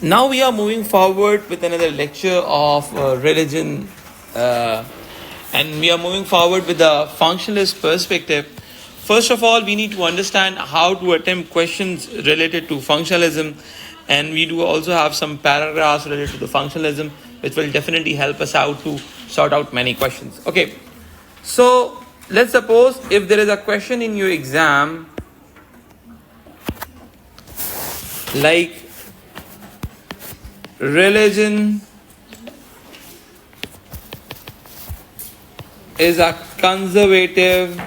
Now we are moving forward with another lecture of religion, and we are moving forward with the functionalist perspective. First of all, we need to understand how to attempt questions related to functionalism, and we do also have some paragraphs related to the functionalism, which will definitely help us out to sort out many questions. Okay, so let's suppose if there is a question in your exam like religion is a conservative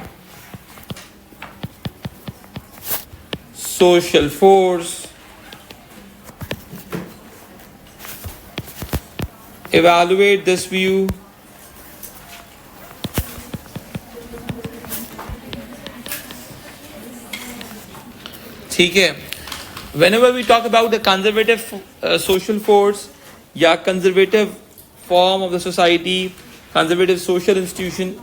social force. Evaluate this view. ठीक है. Whenever we talk about the conservative social force, या conservative form of the society, conservative social institution,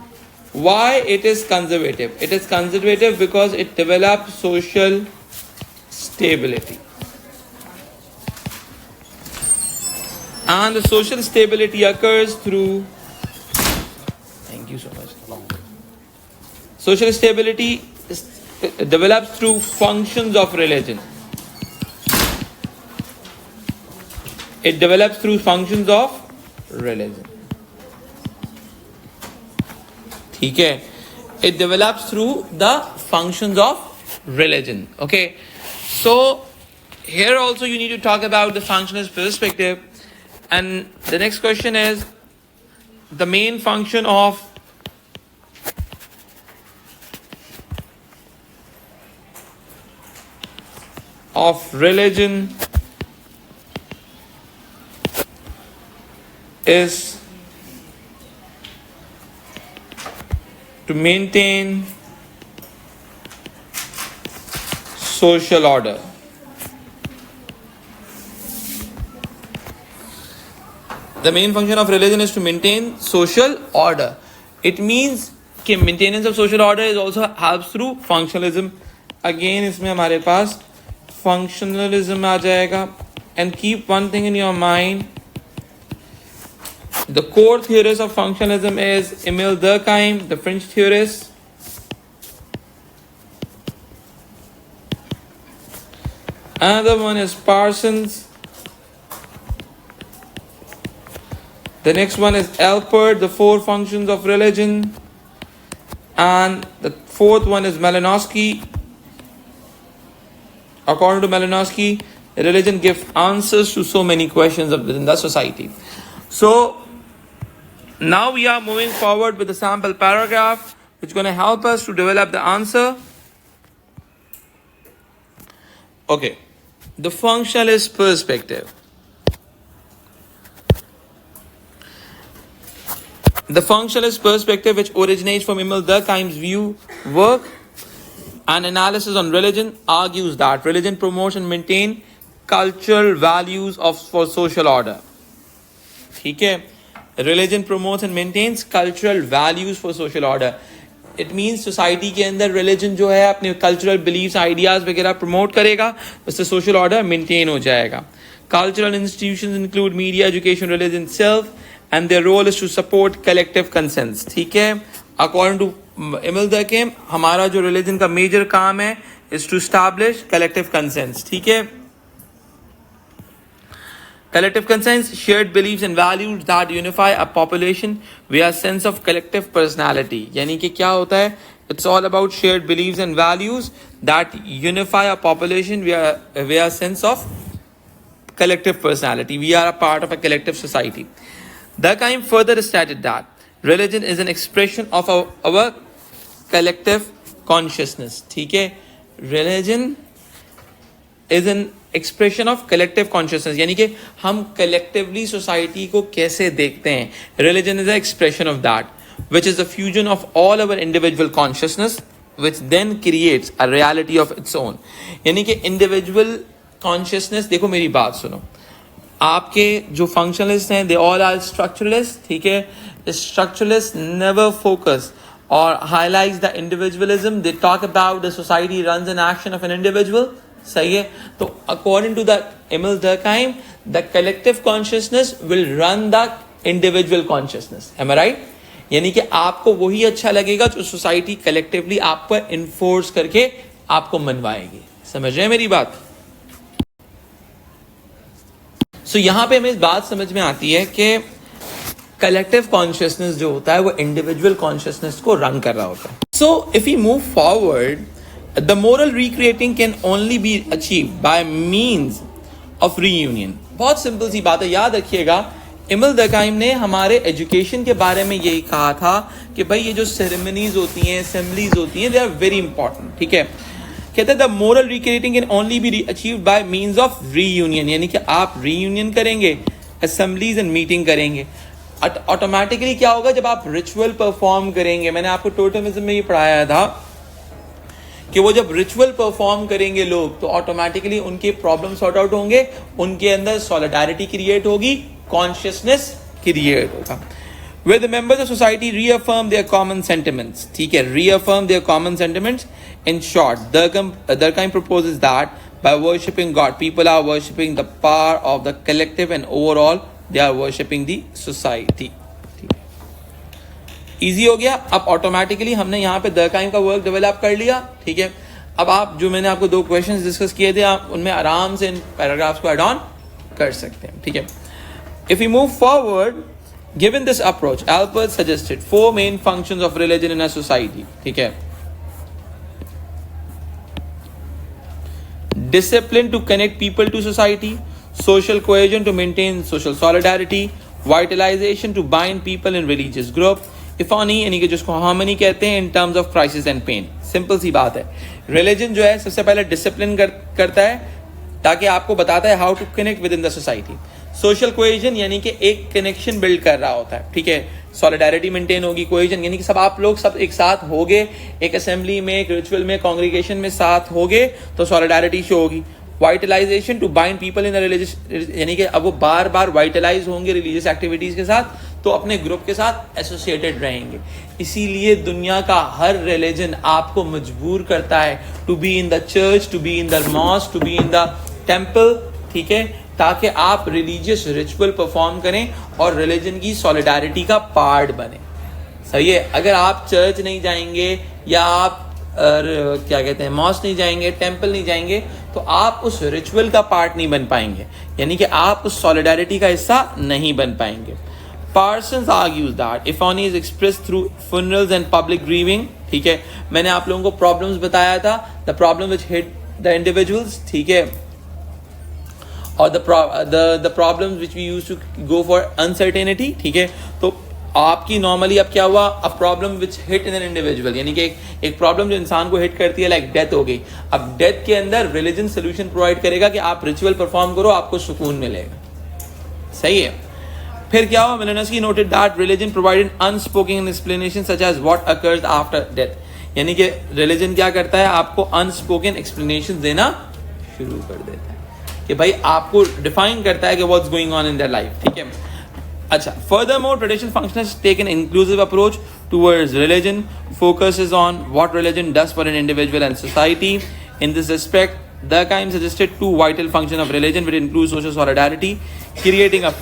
why it is conservative? It is conservative because it develops social stability. And the social stability occurs through, thank you so much. Social stability develops through functions of religion. It develops through functions of religion. ठीक है? It develops through the functions of religion. Okay. So here also you need to talk about the functionalist perspective. And the next question is the main function of religion is to maintain social order. The main function of religion is to maintain social order. It means कि maintenance of social order is also helps through functionalism. Again इसमें हमारे पास functionalism आ जाएगा. And keep one thing in your mind. The core theorist of functionalism is Emile Durkheim, the French theorist. Another one is Parsons. The next one is Alpert, the four functions of religion. And the fourth one is Malinowski. According to Malinowski, religion gives answers to so many questions within the society. So now we are moving forward with the sample paragraph, which is going to help us to develop the answer. Okay, the functionalist perspective. The functionalist perspective, which originates from Emile Durkheim's view, work and analysis on religion, argues that religion promotes and maintains cultural values for social order. ठीक है? Religion promotes and maintains cultural values for social order. It means society के अंदर religion जो है अपने cultural beliefs, ideas वगैरह promote करेगा, उससे social order maintain हो जाएगा. Cultural institutions include media, education, religion itself, and their role is to support collective consents. ठीक है? According to Emile Durkheim, हमारा जो religion का major काम है is to establish collective consents. ठीक है? Collective consents, shared beliefs and values that unify a population via sense of collective personality. यानी कि क्या होता है? It's all about shared beliefs and values that unify a population via sense of collective personality. We are a part of a collective society. Durkheim further stated that religion is an expression of our collective consciousness. ठीक है? Religion is an expression of collective consciousness. यानी कि हम collectively society को कैसे देखते हैं. Religion is an expression of that, which is a fusion of all our individual consciousness, which then creates a reality of its own. यानी कि individual consciousness, देखो मेरी बात सुनो, आपके जो functionalists हैं, they all are structuralists. ठीक है? Structuralists never focus or highlights the individualism. They talk about the society runs an action of an individual. सही है। तो according to the Emile Durkheim, the collective consciousness will run the individual consciousness. Am I right? यानी कि आपको वही अच्छा लगेगा जो सोसाइटी कलेक्टिवली आप पर इन्फोर्स करके आपको मनवाएगी। समझ रहे हैं मेरी बात? सो यहां पे हमें इस बात समझ में आती है कि कलेक्टिव कॉन्शियसनेस जो होता है वो इंडिविजुअल कॉन्शियसनेस को रन कर रहा होता है। So if you move forward, the moral recreating can only be achieve by means of reunion. बहुत सिंपल सी बात है, याद रखिएगा। एमिल डर्कहाइम ने हमारे एजुकेशन के बारे में यही कहा था कि भाई ये जो सेरेमनीज होती हैं, असेंबलीज होती हैं, दे आर वेरी इंपॉर्टेंट। ठीक है, कहते हैं the moral recreating can only be achieved by means of reunion, यानी कि आप रीयूनियन करेंगे, असेंबलीज एंड मीटिंग करेंगे। ऑटोमेटिकली क्या होगा जब आप रिचुअल परफॉर्म करेंगे? मैंने आपको टोटेमिज्म में ये पढ़ाया था कि वो जब रिचुअल परफॉर्म करेंगे लोग, तो ऑटोमेटिकली उनके प्रॉब्लम सॉर्ट आउट होंगे, उनके अंदर सॉलिडारिटी क्रिएट होगी, कॉन्शियसनेस क्रिएट होगा। Where the members of society reaffirm their common sentiments, ठीक है, reaffirm their common sentiments. In short, Durkheim proposes that by worshipping God, people are worshipping the power of the collective, and overall they are worshipping the society. Easy हो गया। अब automatically हमने यहाँ पे Durkheim का work develop कर लिया। ठीक है, अब आप जो मैंने आपको 2 क्वेश्चंस डिस्कस किए थे, आप उनमें आराम से इन पैराग्राफ्स को एड ऑन कर सकते हैं। ठीक है, if you move forward, given this approach, Alpert suggested 4 main functions of religion in a society. ठीक है, discipline to connect people to society, social cohesion to maintain social solidarity, vitalization to bind people in religious group, इफॉनी यानी कि जिसको harmony कहते हैं in terms of crisis and pain. Simple सी बात है, रिलीजन जो है सबसे पहले डिसिप्लिन करता है ताकि आपको बताता है how to connect with in the society. Social cohesion यानी कि एक कनेक्शन बिल्ड कर रहा होता है। ठीक है, सॉलिडारिटी मेंटेन होगी। कोहेजन यानी कि सब आप लोग सब एक साथ होगे, एक असेंबली में, एक रिचुअल में, कांग्रीगेशन में साथ होगे तो सॉलिडारिटी शो होगी। Vitalisation to bind people in religious, यानी कि अब वो बार बार वाइटलाइज होंगे रिलीजियस एक्टिविटीज के साथ, तो अपने ग्रुप के साथ एसोसिएटेड रहेंगे। इसीलिए दुनिया का हर रिलीजन आपको मजबूर करता है to be in the church, to be in the mosque, to be in the temple. ठीक है, ताकि आप रिलीजियस रिचुअल परफॉर्म करें और रिलीजन की सॉलिडारिटी का पार्ट बने। सही है, अगर आप चर्च नहीं जाएंगे या आप क्या कहते हैं मॉस्क नहीं जाएंगे, टेम्पल नहीं जाएंगे, तो आप उस रिचुअल का पार्ट नहीं बन पाएंगे, यानी कि आप उस सॉलिडारिटी का हिस्सा नहीं बन पाएंगे। Parsons argues that ephony is expressed through funerals and public grieving. ठीक है, मैंने आप लोगों को प्रॉब्लम्स बताया था, the problem which hit the individuals. ठीक है, और the problems which we used to go for uncertainty. ठीक है, तो आपकी नॉर्मली अब क्या हुआ, a problem which hit in an individual, यानी कि एक प्रॉब्लम जो इंसान को हिट करती है, लाइक डेथ हो गई। अब डेथ के अंदर रिलीजन सोल्यूशन प्रोवाइड करेगा कि आप रिचुअल परफॉर्म करो, आपको सुकून मिलेगा। सही है, फिर क्या हुआ, Malinowski noted that religion provided unspoken explanation such as what occurs after death. यानी कि रिलीजन क्या करता है, आपको अनस्पोकन एक्सप्लेनेशन देना शुरू कर देता है कि भाई आपको डिफाइन करता है कि what's going on in their life. ठीक है, अच्छा, furthermore traditional functionalists take an inclusive approach towards religion, focuses on what religion does for an individual and society. In this respect, Durkheim suggested 2 vital functions of religion, which include social solidarity, creating a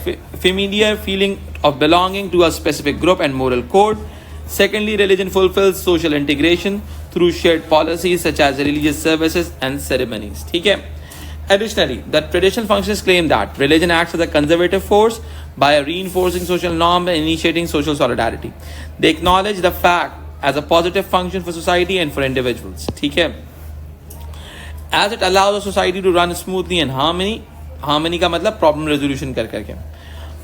familiar feeling of belonging to a specific group and moral code. Secondly, religion fulfills social integration through shared policies such as religious services and ceremonies. ठीक है, additionally, the traditional functions claim that religion acts as a conservative force by reinforcing social norms and initiating social solidarity. They acknowledge the fact as a positive function for society and for individuals. ठीक है, as it allows a society to run smoothly and harmony का मतलब problem resolution करके.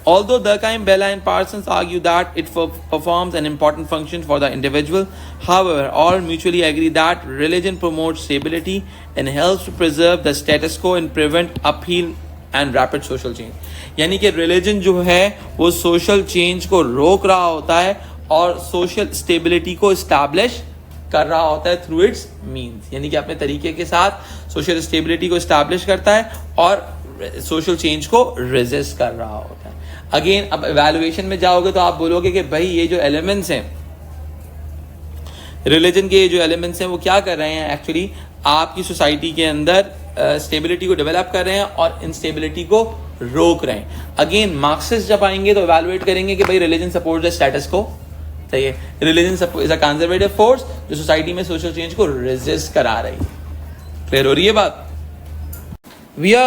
Although Durkheim, Bella and Parsons argue that it performs an important function for the individual, however, all mutually agree that religion promotes stability and helps to preserve the status quo and prevent upheaval and rapid social change. यानी कि religion जो है वो social change को रोक रहा होता है और social stability को establish कर रहा होता है थ्रू इट्स मीन्स, यानी कि अपने तरीके के साथ सोशल स्टेबिलिटी को एस्टैब्लिश करता है और सोशल चेंज को रेजिस्ट कर रहा होता है। अगेन, अब इवैल्यूएशन में जाओगे तो आप बोलोगे कि भाई ये जो एलिमेंट्स हैं रिलीजन के, ये जो एलिमेंट्स हैं वो क्या कर रहे हैं, एक्चुअली आपकी सोसाइटी के अंदर स्टेबिलिटी को डेवलप कर रहे हैं और इंस्टेबिलिटी को रोक रहे हैं. अगेन मार्क्सिस्ट जब आएंगे तो इवैल्यूएट करेंगे कि भाई रिलीजन सपोर्ट द स्टेटस को. सही है, religion is a conservative force जो सोसाइटी में सोशल चेंज को रेजिस्ट करा रही है. क्लियर हो रही है बात? We are